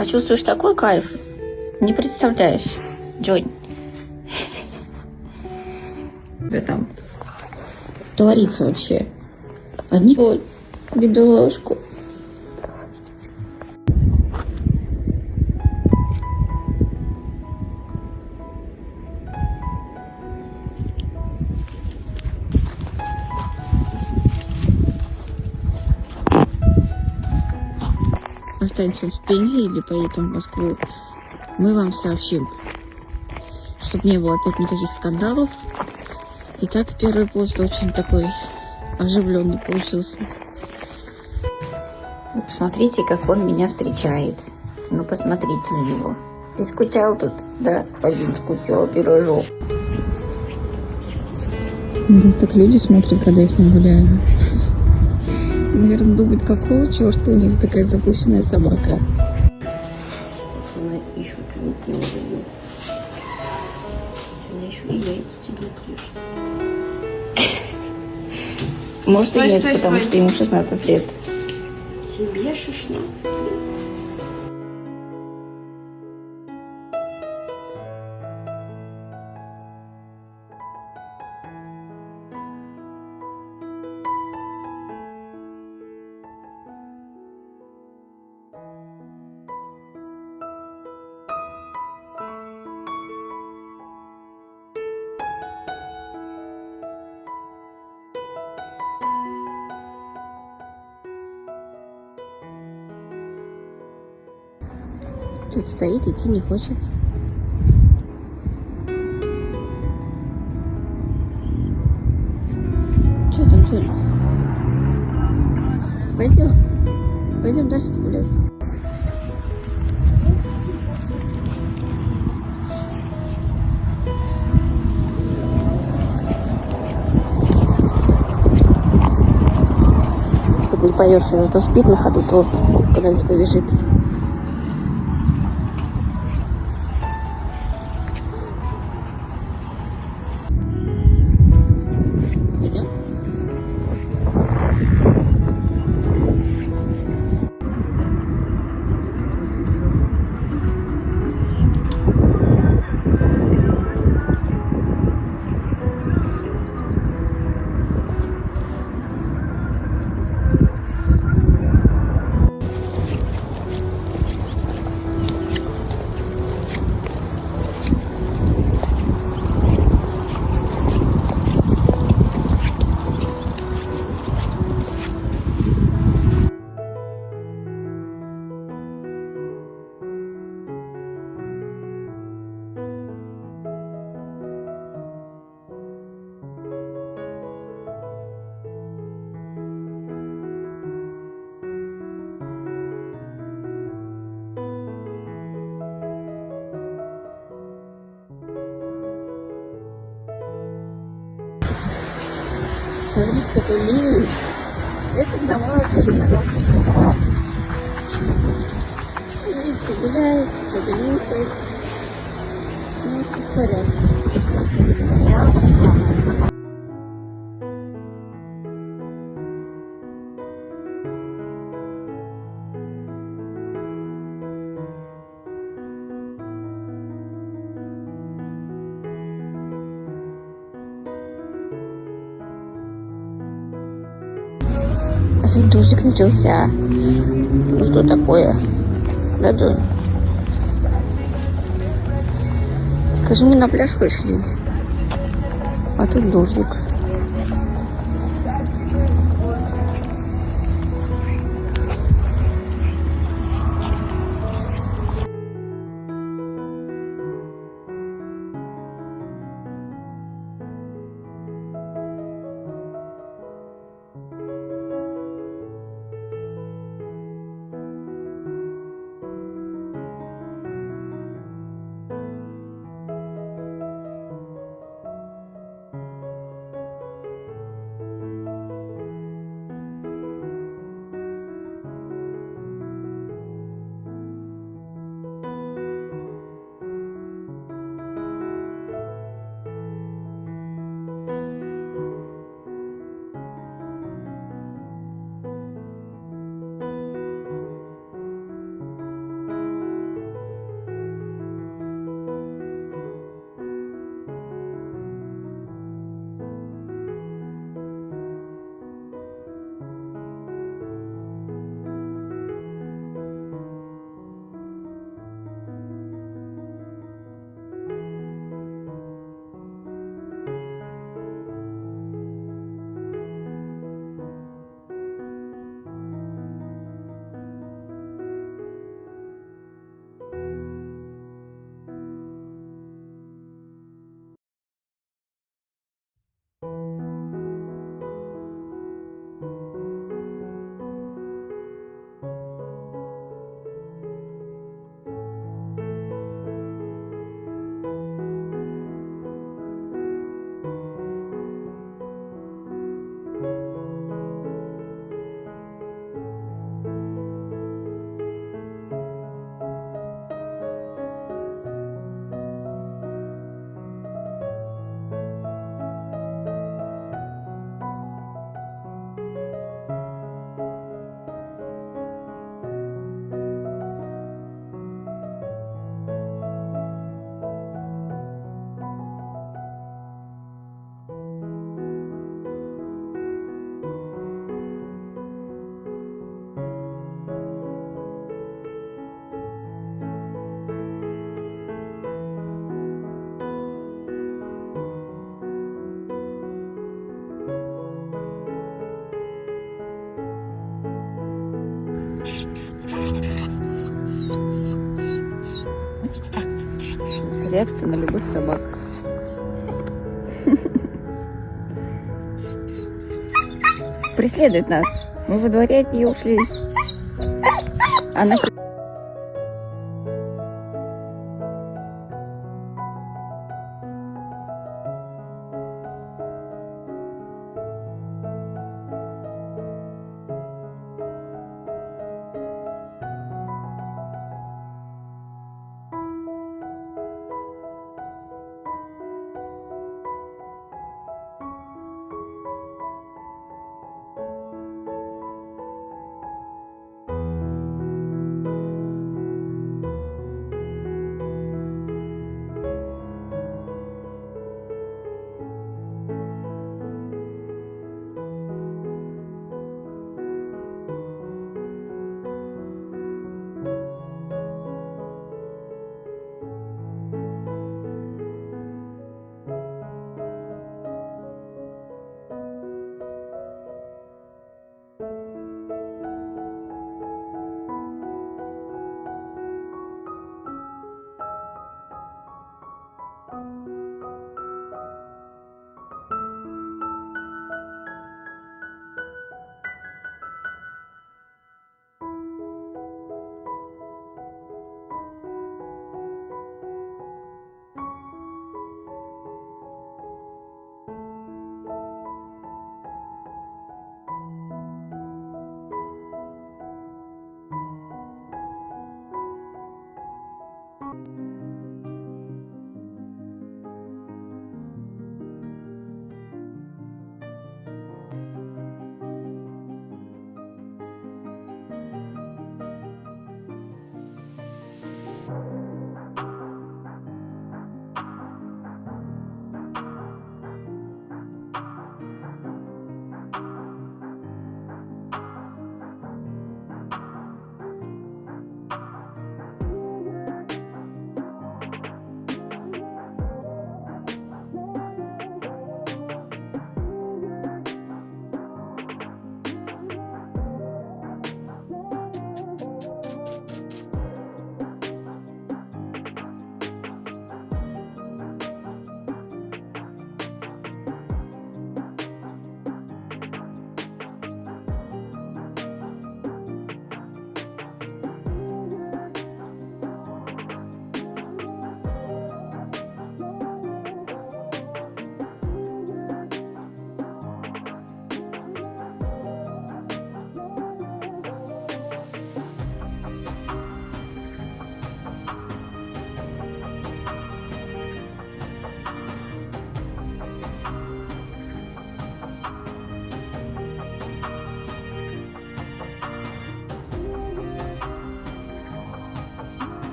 почувствуешь такой кайф, не представляешь, Джонь. Что там творится вообще? Одни вот, бедоложку. Останемся в Пензе или поедем в Москву, мы вам сообщим, чтобы не было опять никаких скандалов. И так первый пост очень такой оживленный получился. Вы посмотрите, как он меня встречает. Ну, посмотрите на него. Ты скучал тут? Да, один скучал, пирожок. На нас так люди смотрят, когда я с ним гуляю. Наверное, думают, какого черта у них такая запущенная собака. Она еще чуть не убила. Она еще и яйца тебе крышит. Может и нет, потому что ему 16 лет. Тебе 16 лет. Тут стоит, идти не хочет. Что там, что? Пойдем. Пойдем дальше гулять. Тут не поешь, то спит на ходу, то куда-нибудь побежит. Смотрите, какой ливень. Это домой отсюда. Видите, гуляет, кто-то нюхает. Ну, все в порядке. Опять дождик начался. Ну что такое? Да, Джон? Скажи, мы на пляж вышли. А тут дождик. реакция на любых собак. Преследует нас. Мы во дворе от нее ушли. Она